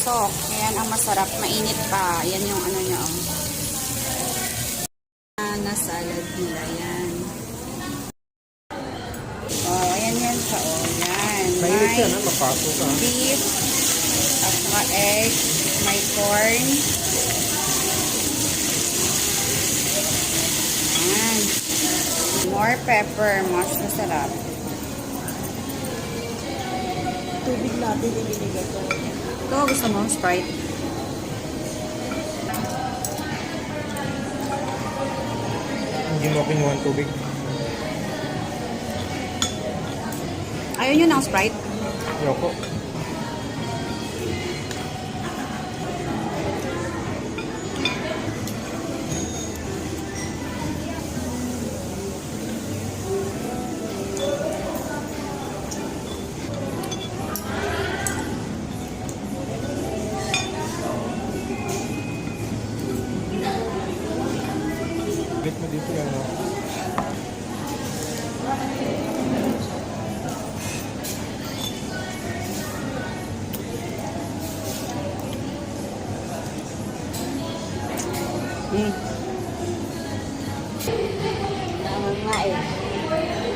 Coke. Ayan ang masarap. Mainit pa. Ayan yung ano niya. Na salad nila. Yan. Oh, ayan yan siya. Oh, yan. Mainit yan, ha? Mapasok ka. Beef. At saka egg. May corn. Ayan. More pepper. Mas masarap. Tubig natin ibinigay ko. Ito, gusto mo? Sprite. Hindi mo kinuha ang tubig. Ayaw nyo ng Sprite? Yoko. Bit mo dito yan, no? Tama nga eh.